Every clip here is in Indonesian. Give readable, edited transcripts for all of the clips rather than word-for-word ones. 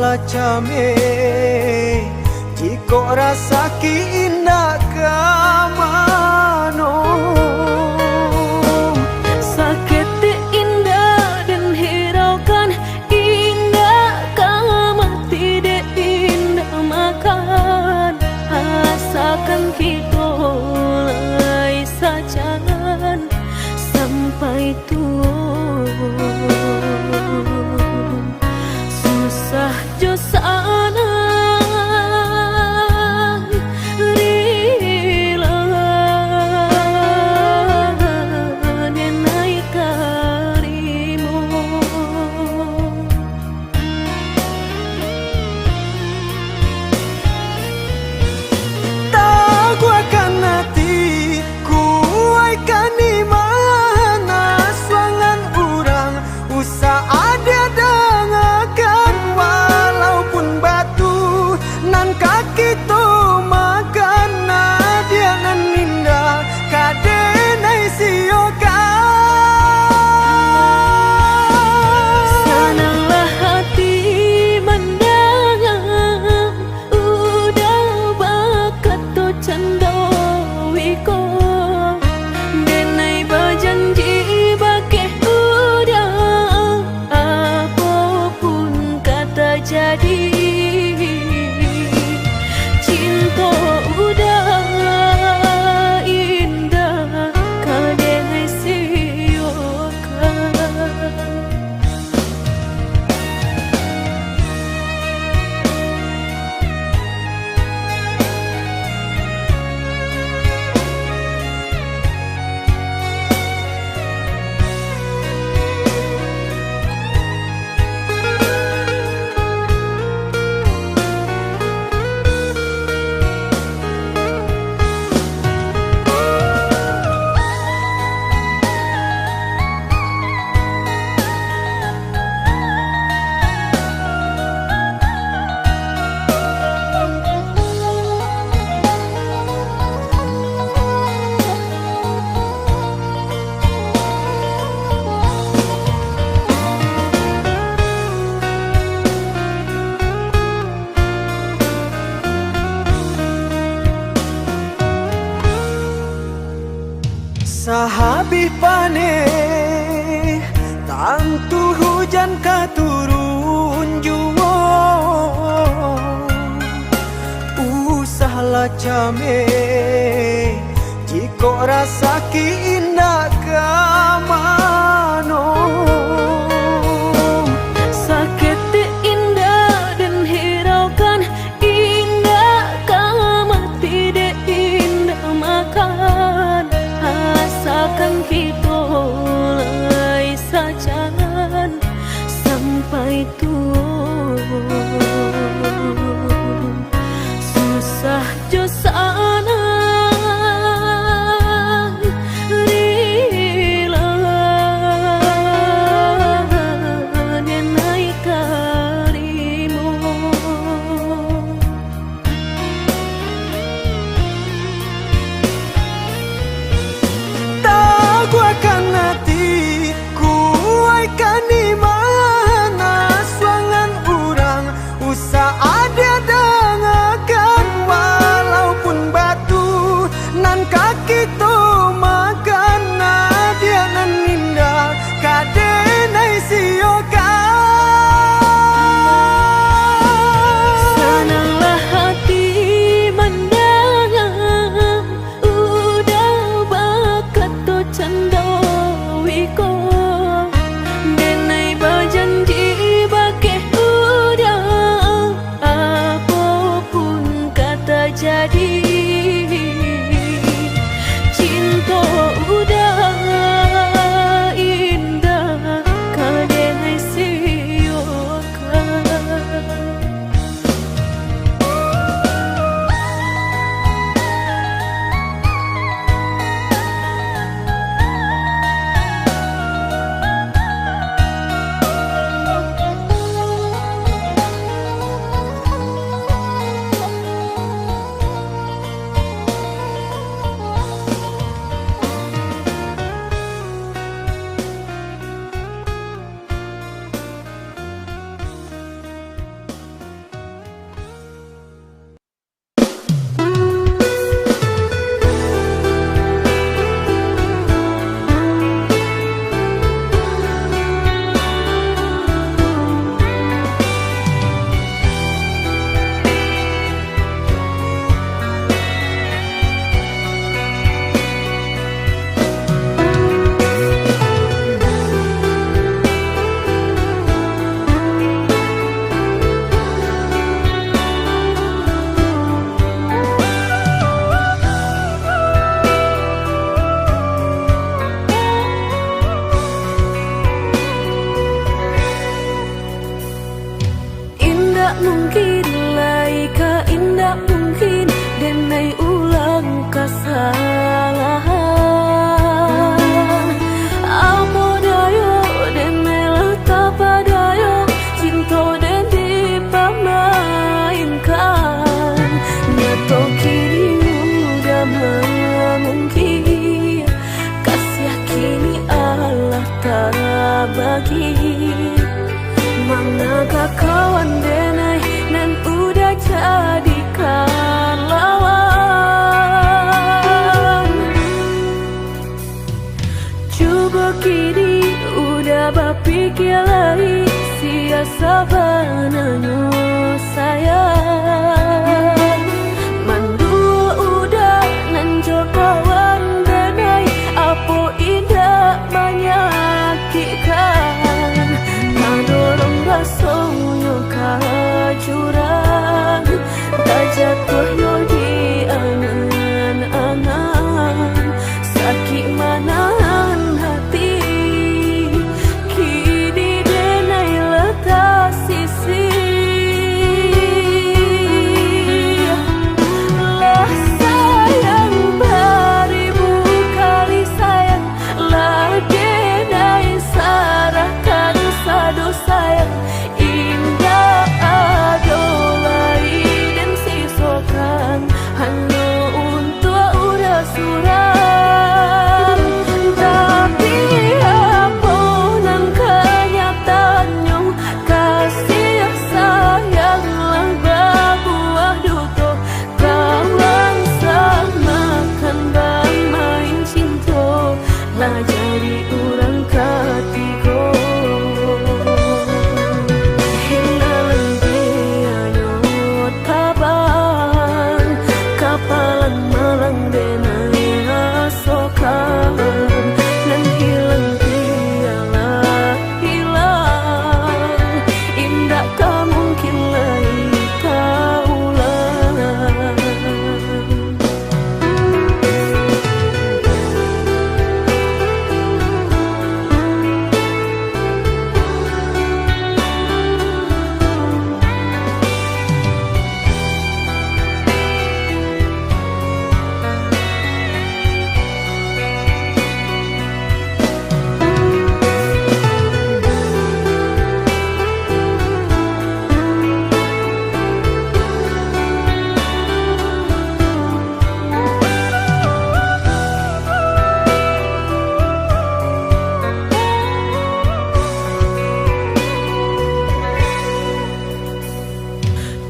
salah came jika rasa ki indah kamano. Sakit indah dan hiraukan indah kama tidak indah makan asakan kita sajangan sampai tua susah jo sana rila denai karimu tak gua akan hati kuaikan di mana suangan orang usah ada dengarkan walaupun batu nan kaki tu makan dia nan indah kadenai siokan. Senanglah hati mendengar udah bakat tu candawiko denai berjanji bakeh udah apapun kata jadi cinta udah indah kadenai siokan. Sahabi pane tantu hujan katurun juo usahlah came jika rasa ki indah kamano. Sakit indah dan hiraukan indah kama tidak indah makan asakan kita sajangan sampai tua susah jo sana rila denai karimu Tak gua bagi manakah kawan denai nan udah jadikan lawan. Coba kini udah berpikir lagi siasa bananyo sayang. Mandua udah nanjo kawan denai apa indah menyakitkan. Madorong basonyo kajurang tak jatuh yo di angan-angan. Sakit manahan hati kini denai letak sisi. Lah sayang beribu kali sayang, lah denai sarahkan sadu sayang. Indah adolai dan sisokan hanya untuk udah suram. Tapi apa nan kenyataannya kasih sayang lah berbuah duto. Kawan sama kan bang main cinta lah jadi orang ketiga. Hilang dia nyot kaban kapalan malang denai asokan. Dan hilang dia lah hilang, indah tak mungkin lagi kaulang.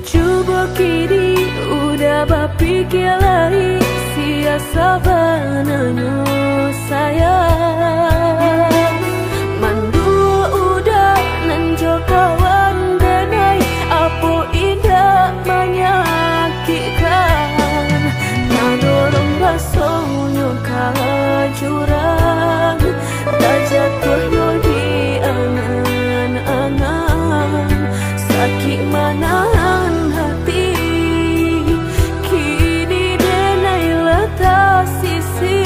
Coba kini udah berpikir lagi siasa bananyo sayang. Mandua udah nanjo kawan denai apa indah menyakitkan. Nadorong basonyo kajurang tak jatuh yo di angan-angan. Sakit manahan hati kini denai letak sisi.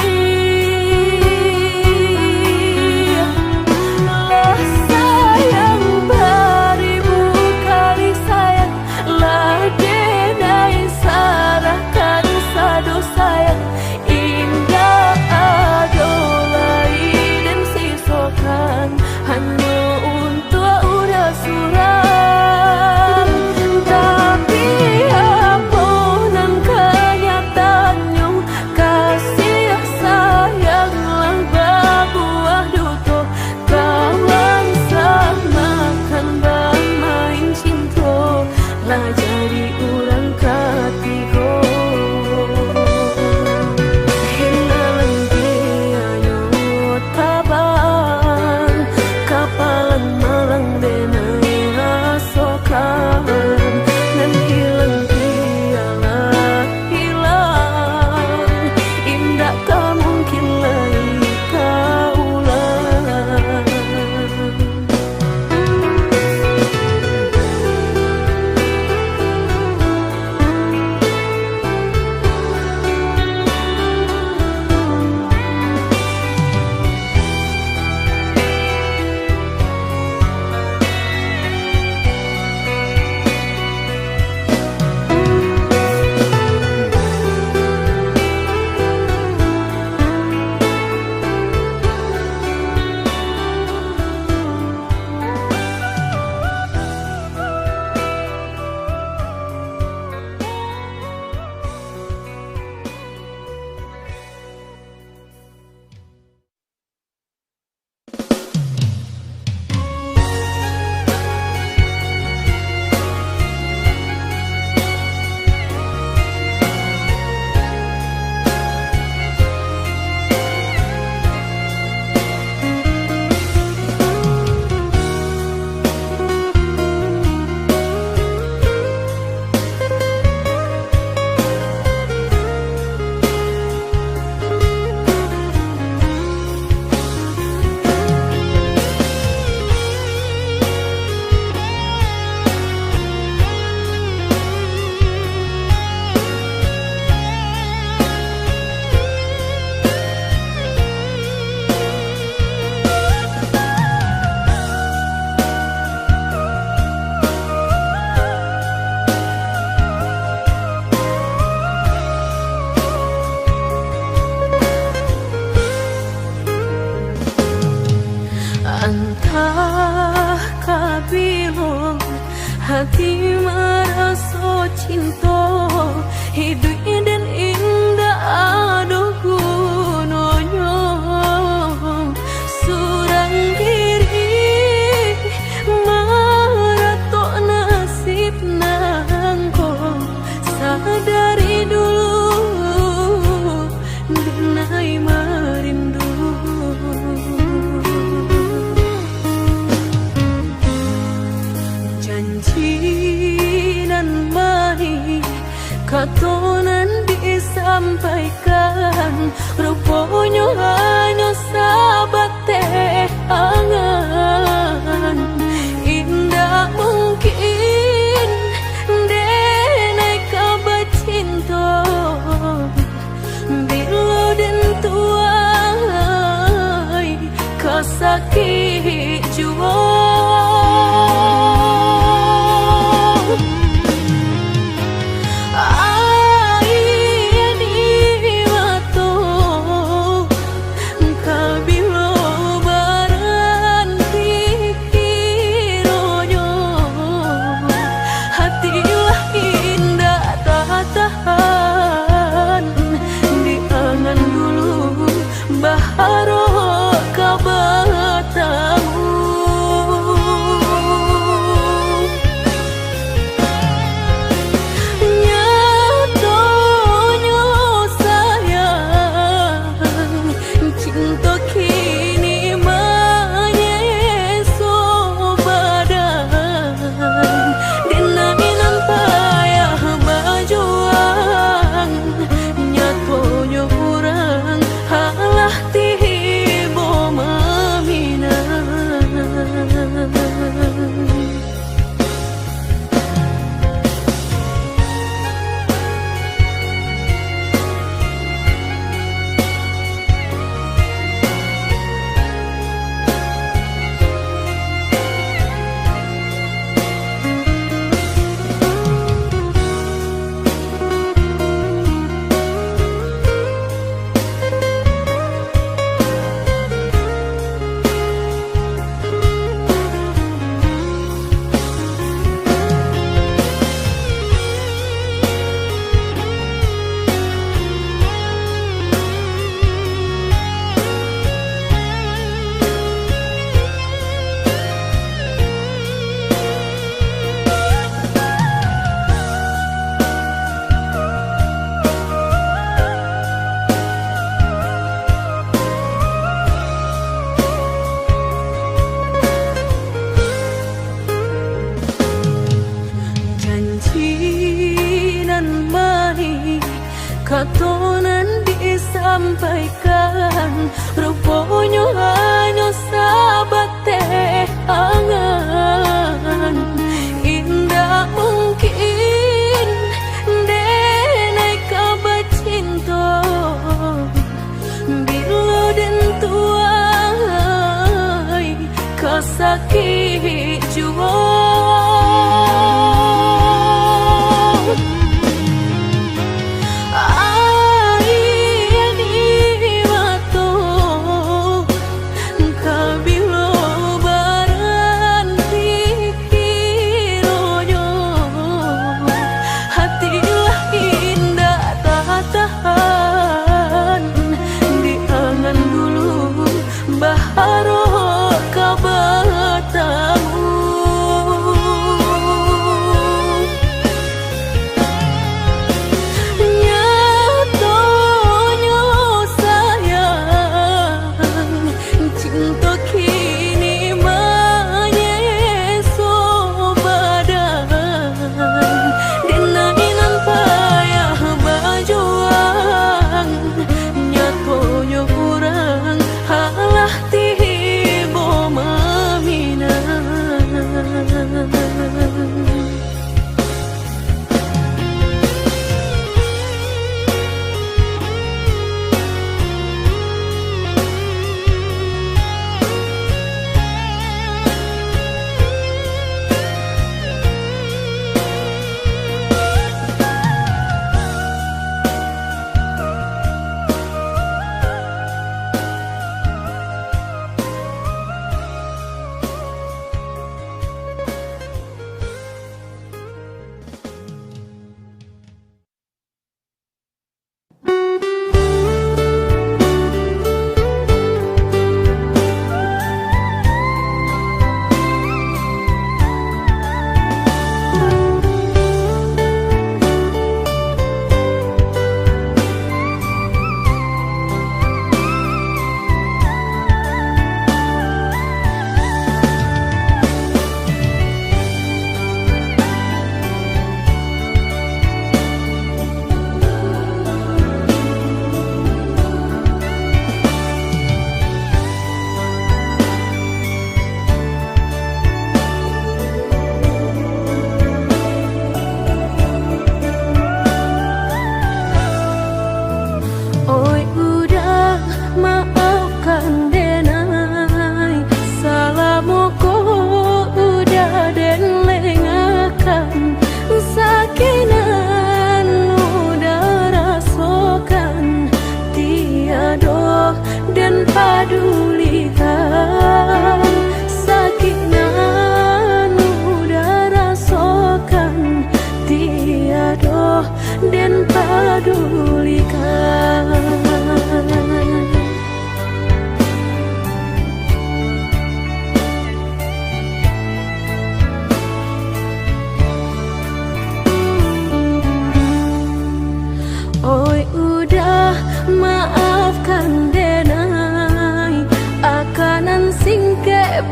Lah sayang beribu kali sayang, lah denai sarahkan sadu sayang. Indah adolai dan sisokan hati merasa cinta hidup dan indah aduh gunanya surang diri maratok nasib nangko sadari dulu denai merindu janji nan baik katonan disampaikan rupanya hanya sahabat teh angan indah mungkin denai kabar cinta bila dan tuai kasakit jua katonan disampaikan rupanya hanya sahabat teh angan indah mungkin denai kabar cinta bila dan tuai kasakit jua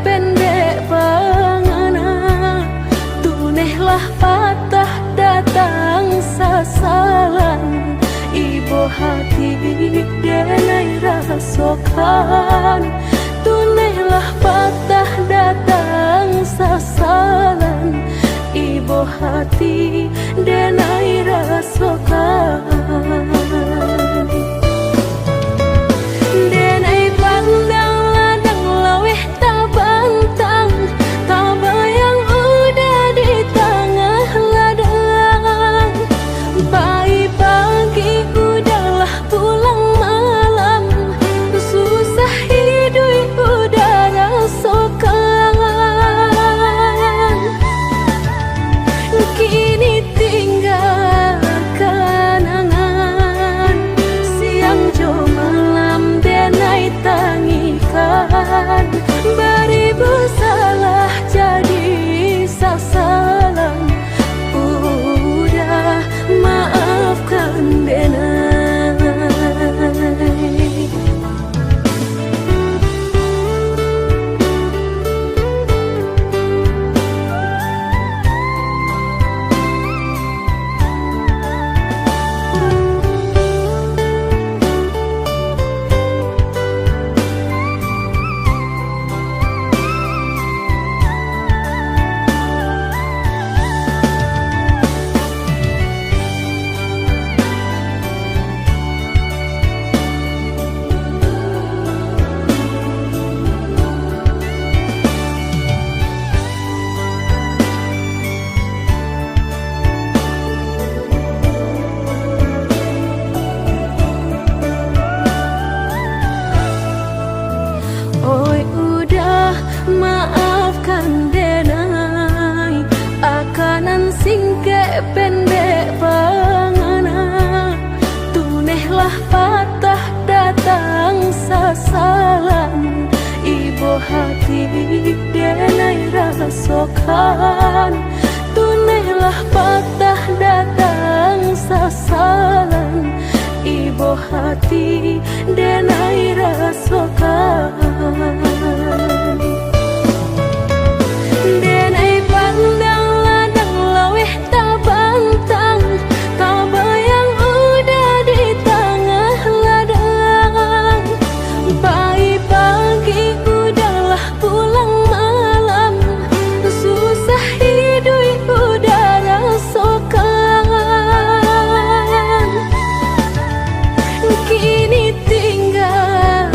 pendek pangana, tunehlah patah datang sasalan. Ibu hati denai rasokan, tunehlah patah datang sasalan. Ibu hati denai rasokan. Denai pandang ladang laweh tak bantang, tak bayang udah di tengah ladang. Pagi-pagi udahlah pulang malam, susah hidup udah rasakan. Kini tinggal kenangan, siang jo malam denai tangikan. Beribu salah jadi sasalan, udah maafkan denai. Oi udah maafkan denai, akanan singke pendek pangana, tunehlah patah datang sasalan. Ibu hati denai rasokan, tunehlah patah datang sasalan. Ibu hati denai rasokan. Denai pandang ladang laweh tak bantang, tak bayang udah di tengah ladang. Pagi-pagi udahlah pulang malam, susah hidup udah rasakan. Kini tinggal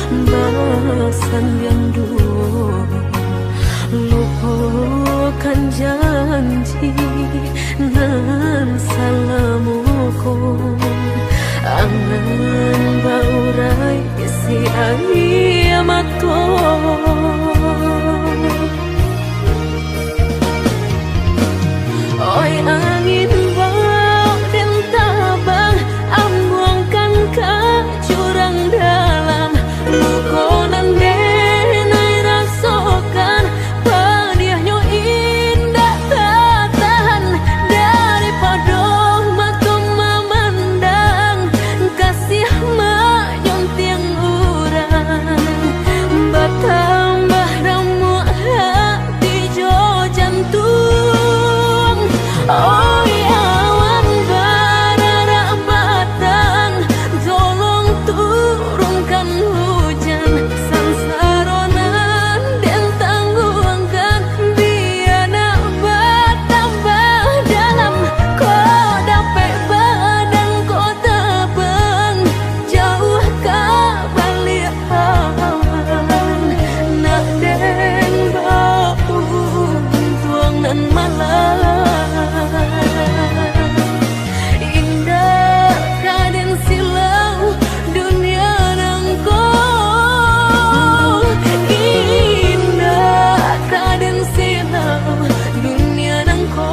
basan yang dulu, lupakan janji nan salamuku, angan baurai si ayamato. Oi angin bau dan tabang, ambuangkan ke jurang dalam, lukonan denai rasokan, padiahnya indah tak tahan, daripada matung memandang, kasih menyunting urang, bertambah ramu hati jo jantung. Oh awan barara batang, tolong turunkan hujan, sansaronan dan tangguhkan, biana bertambah dalam, kau dapat badan kau tabang, jauh ke balik awan, nak den bau tuang nan malam. Indah kaden silau dunia nangko, indah kaden silau dunia nangko.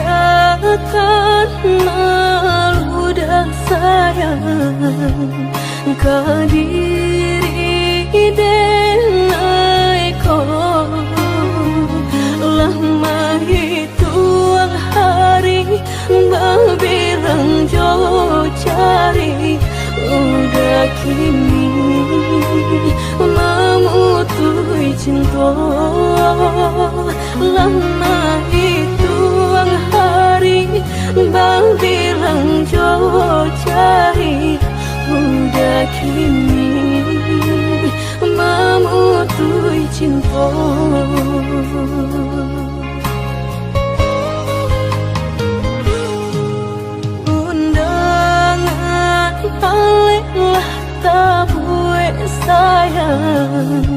Tinggalkan malu dan sayang, kadiri denai ko, lama hitung hari berbilang jo cari, udah kini memutui cinta, lama hitung hari berbilang jo cari, udah kini memutui cinta. Undangan alehlah tabue sayang,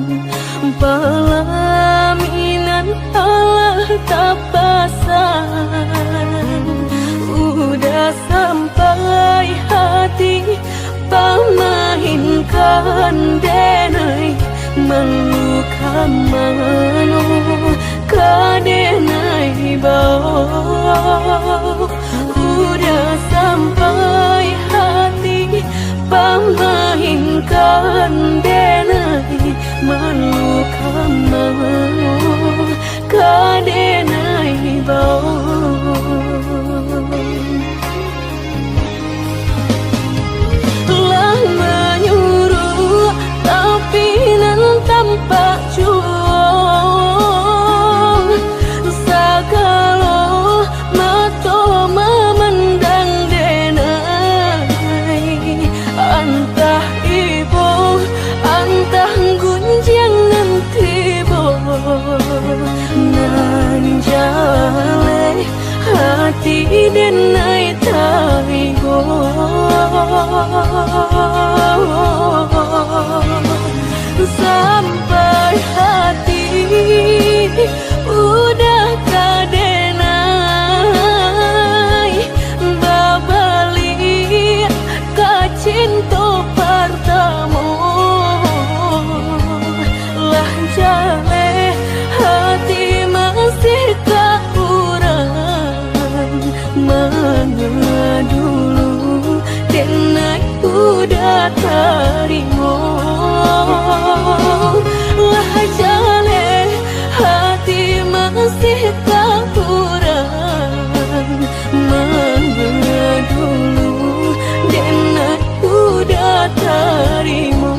pelaminan Allah tak pasang, udah sampai hati pamainkan denai, meluka mano kadenai bau, udah sampai hati pamainkan denai, meluka mano kadenai bau. Menyuruh tapi nan tampak cuong, sakalo mato memandang denai, antah ibu antah gunjang nanti bo, nan jale hati denai taigo. Sampai hati udah kadenai babali ka cinta pertama lah jale hati masih kaurang mana dulu denai udah terima lah jale hati masih kaurang mana dulu denai udah terima.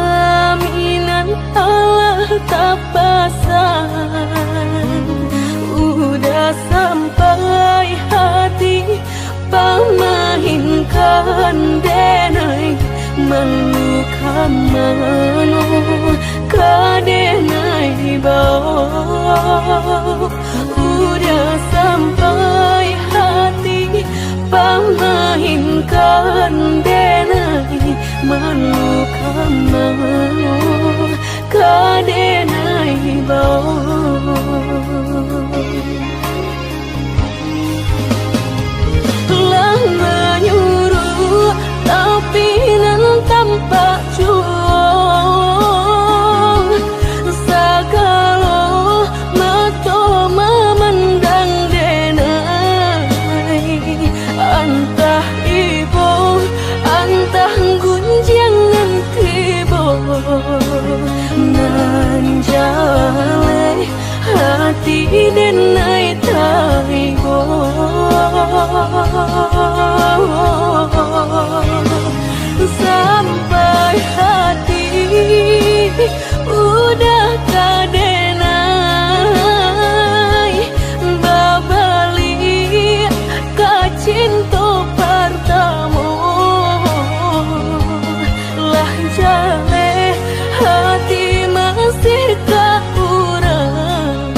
Pelaminan Allah tak pasang udah sampai hati pamahinkan denai melukan mano kadenai bau udah sampai hati pamahinkan denai melukan mano kadenai bau lah menyuruh tapi nan tanpa juang sakalo mato memandang denai antah ibu antah gunjangan tiba nan jale hati denai taibo sampai hati udah kadenai babali ka cinta pertama lah jale hati masih kaurang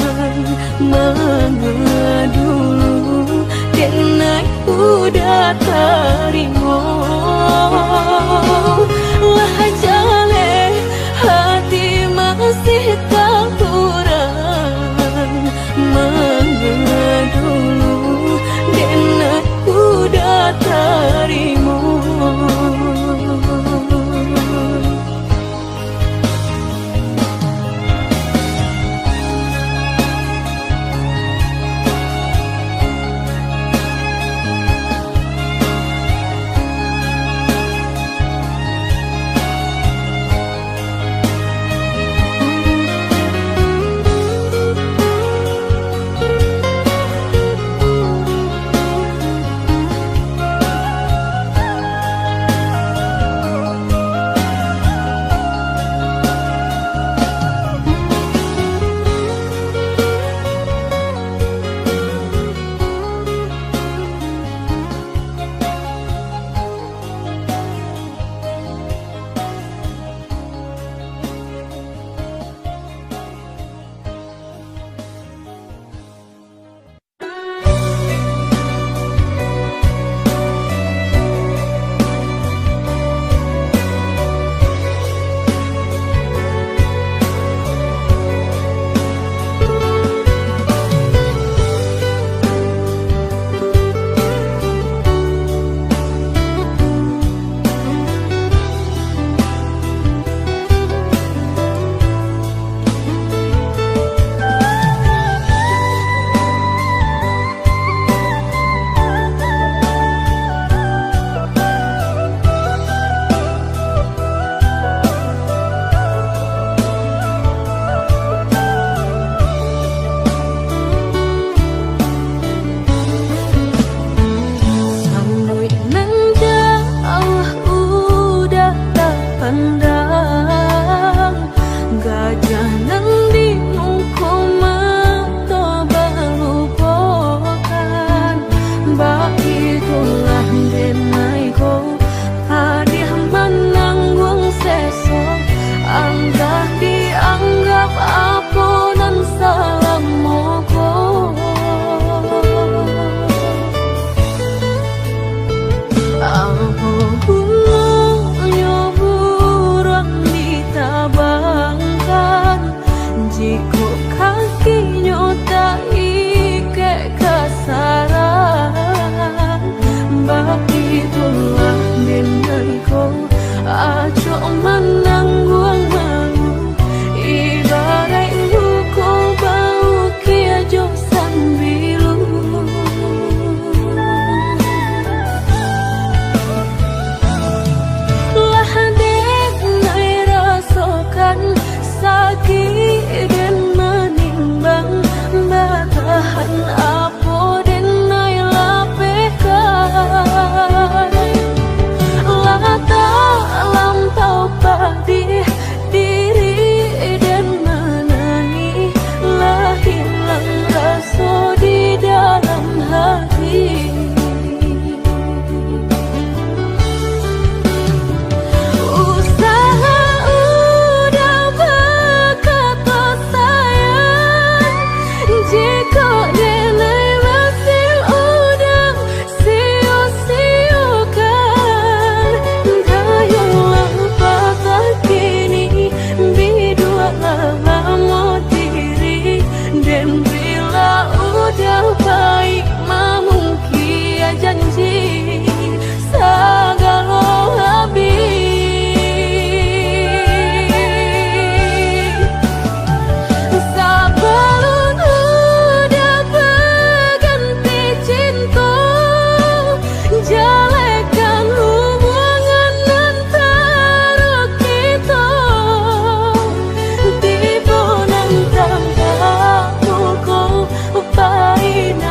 Dan bila udah baik mungkin janji segala habis. Sebelum udah berganti cinta, jalekan hubungan antara kita. Di bonang tanggamu kau upain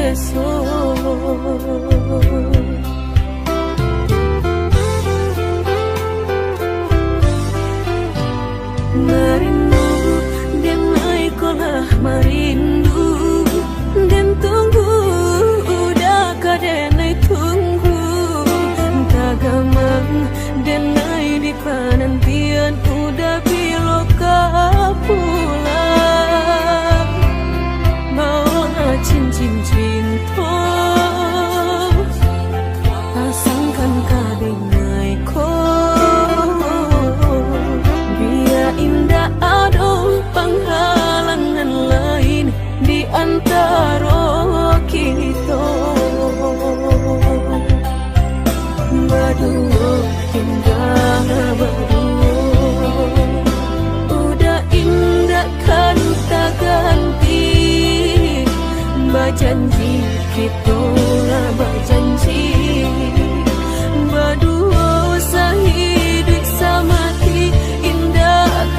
besok. Merindu dan naik kolah merindu dan tunggu udah kadenai tunggu tagamang dan naik di penantian udah biloka pulang mau cincin cinta pasangkan kadenai ko indah ada penghalangan lain di antara kita berdua indah berdua udah indah kan tak ganti berjanji kita berjanji berdua sehidup semati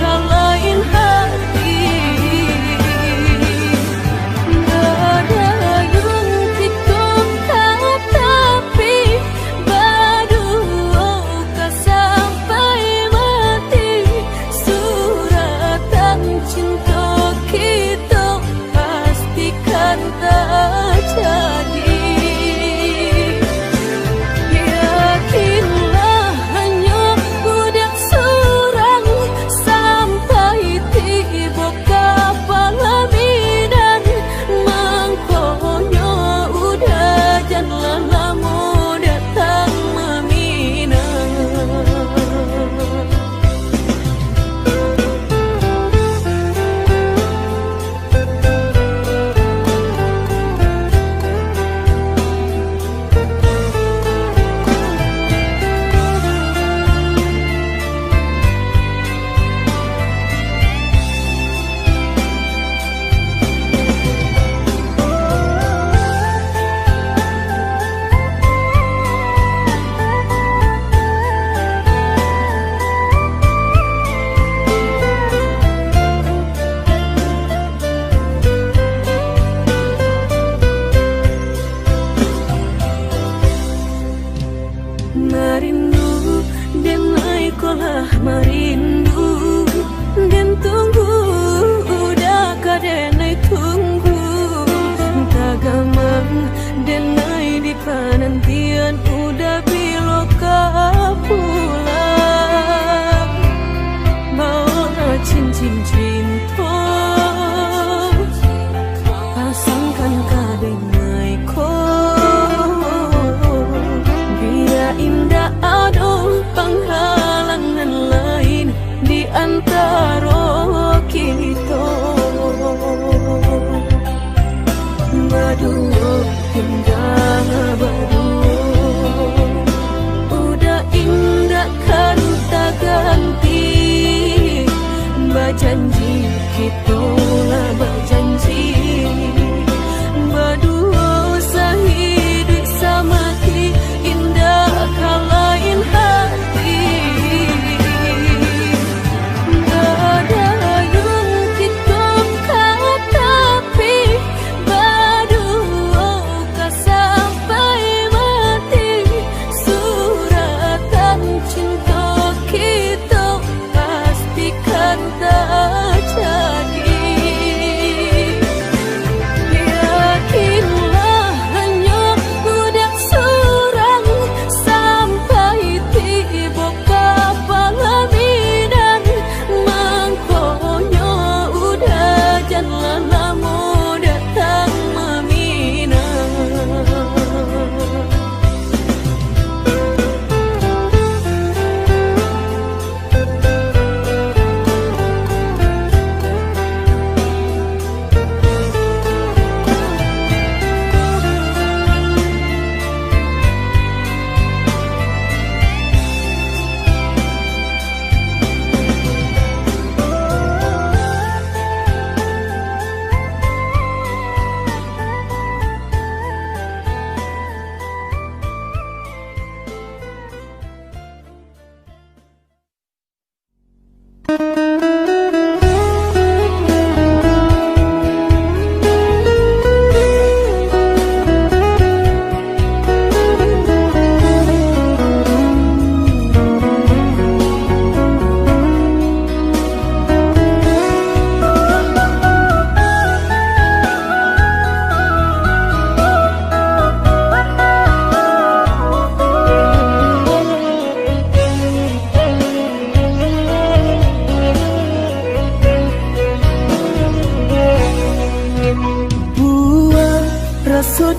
lain hati ada yang kita tapi berdua sampai mati suratan cinta kita pastikan tak jadi.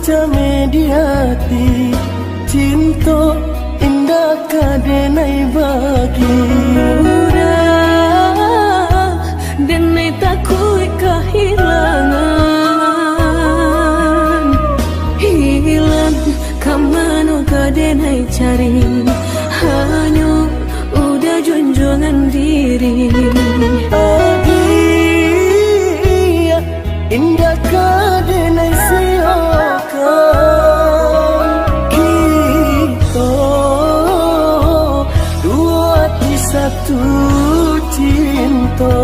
rasuta mediati cinta indah kadenai bagi udah denai takui kehilangan hilang kamano kadenai cari hanya udah junjungan diri adia indah kadenai siakan kita dua di satu cinta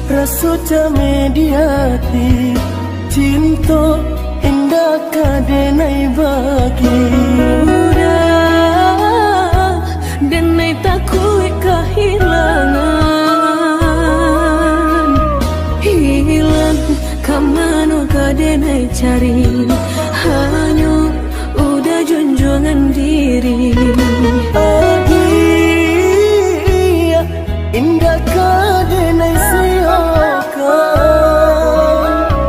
rasuta mediati cinta indah kadenai bagi udah denai takui kehilangan hilang kamano kadenai cari hanya udah junjungan diri adia indah kadenai siakan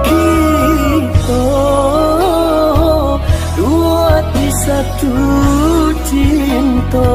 kita dua di satu cinta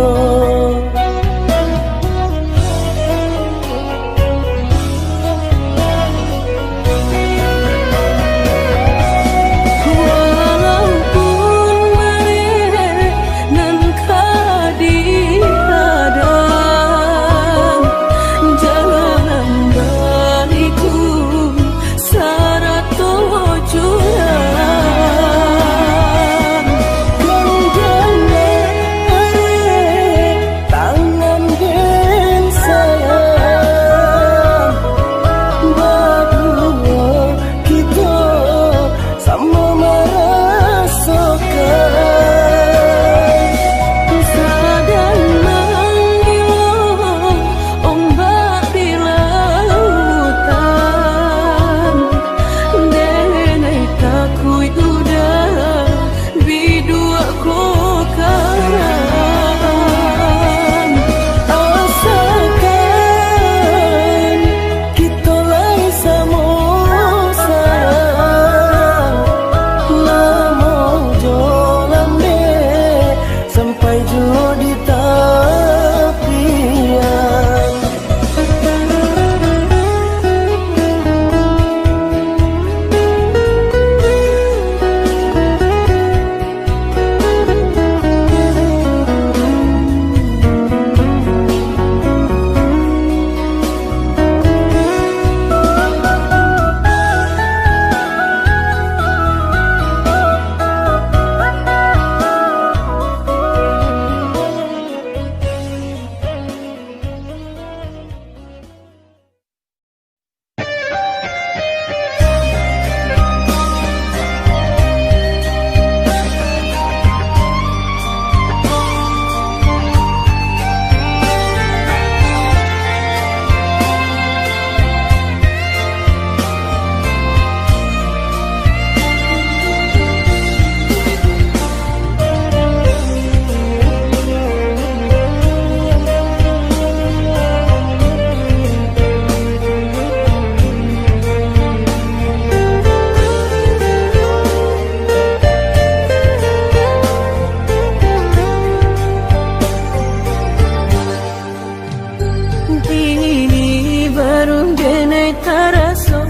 baru denai taraso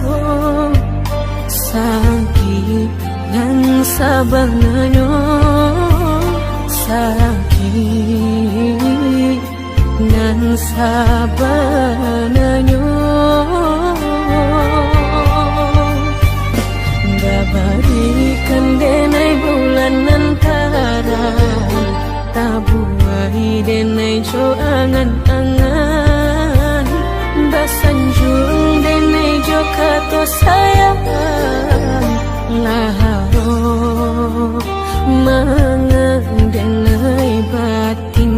sakit dan sabanganyo sakit dan sabanganyo dabarikan denai bulan antara tabuai denai jo angan-angan basanjung denai jo kato sayang laharo mangang denai batin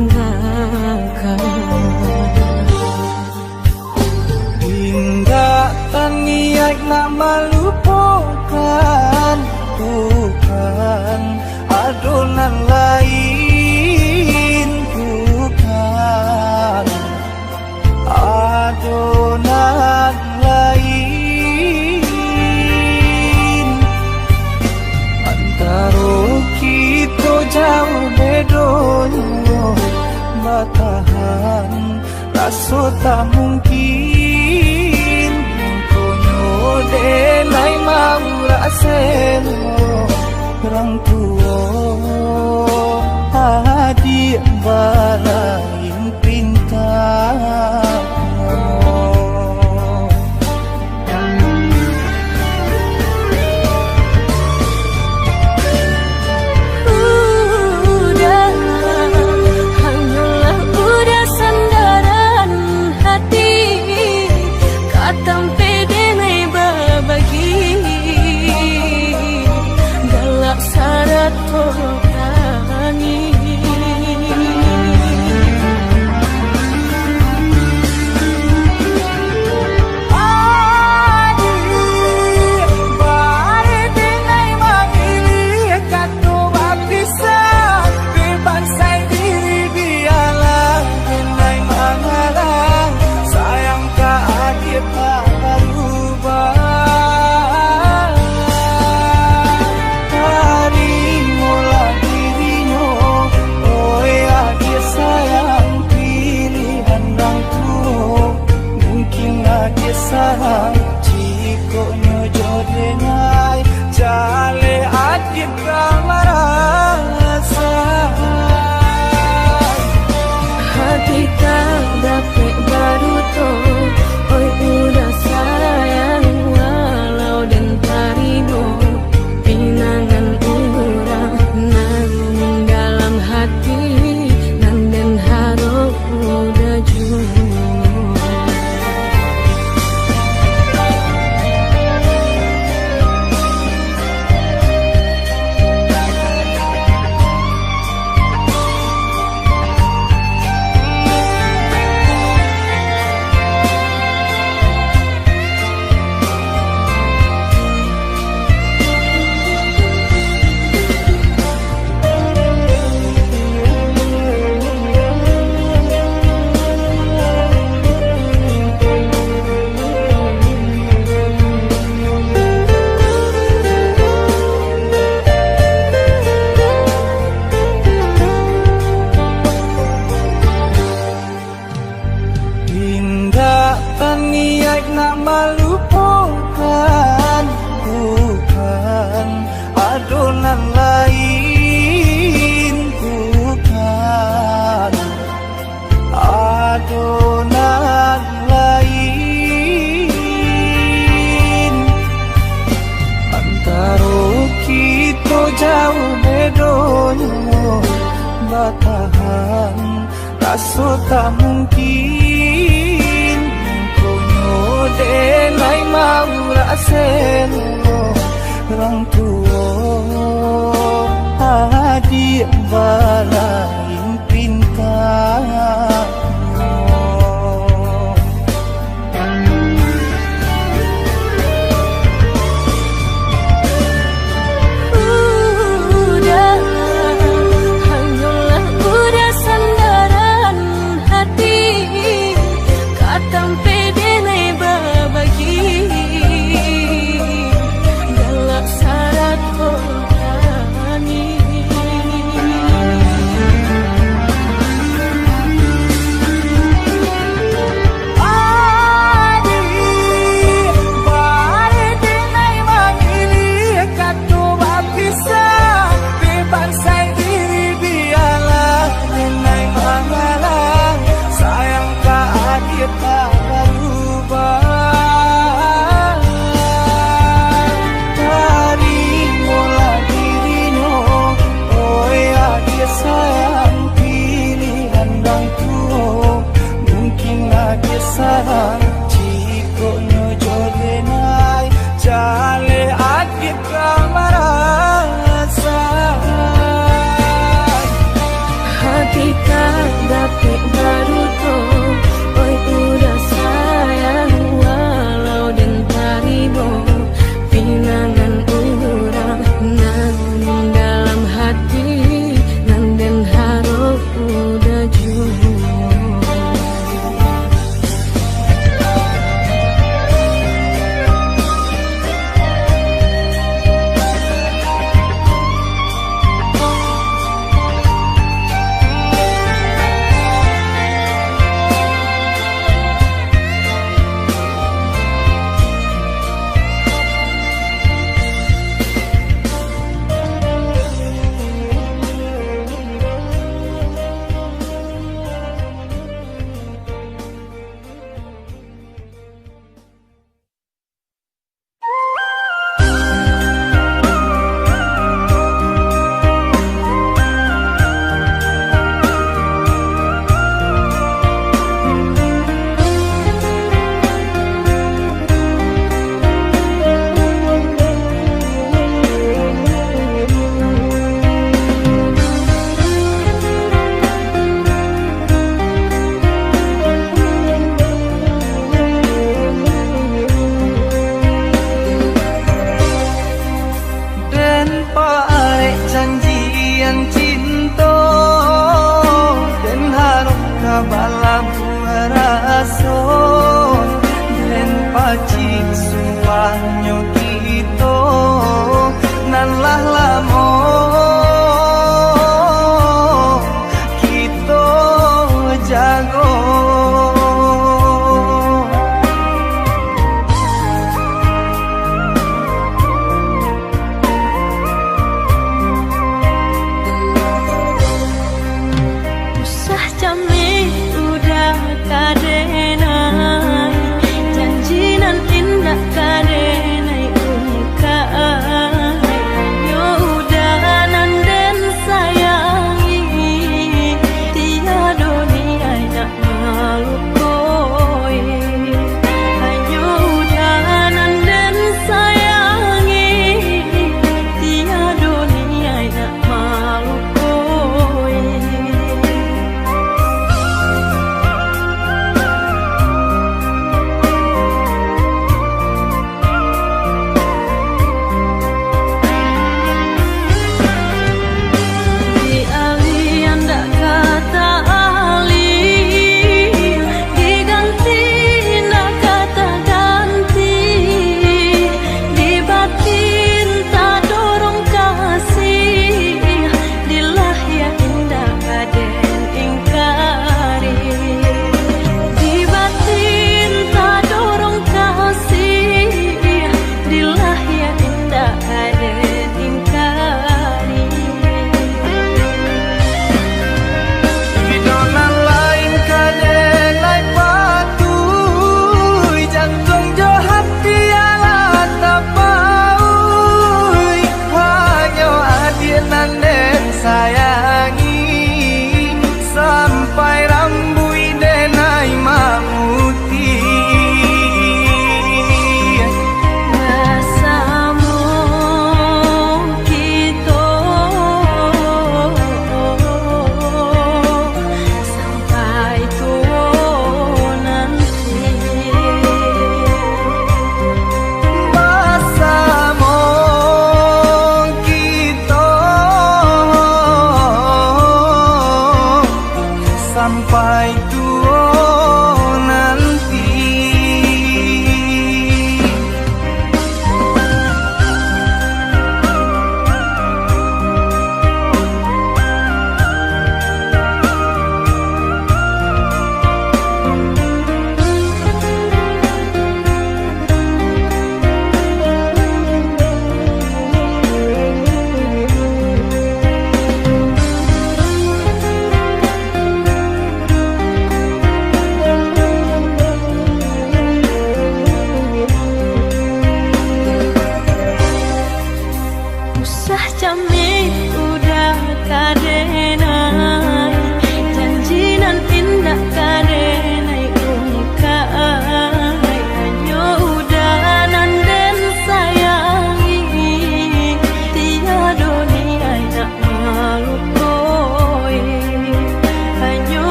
Hingga taniak nak melupakan bukan adonan lain bukan adonan lain antara kita jauh bedonyo batahan rasa tak mungkin konyo denai mau raseno orang tua adik balain pintar jauh bedonyo batahan rasa tak mungkin konyo denai mau raseno orang tua adik balain pintar dia tak berubah. Terimalah dirinya, oh ya dia sayang pilihan orang tua. Mungkinlah dia sayang jika nyojo denai jale adik kamarasa. Hati tak dapat baruto, oi udah sayang walau dan taribo. Pinangan urang nan dalam hati, nan den harap udah jujur. Suahnya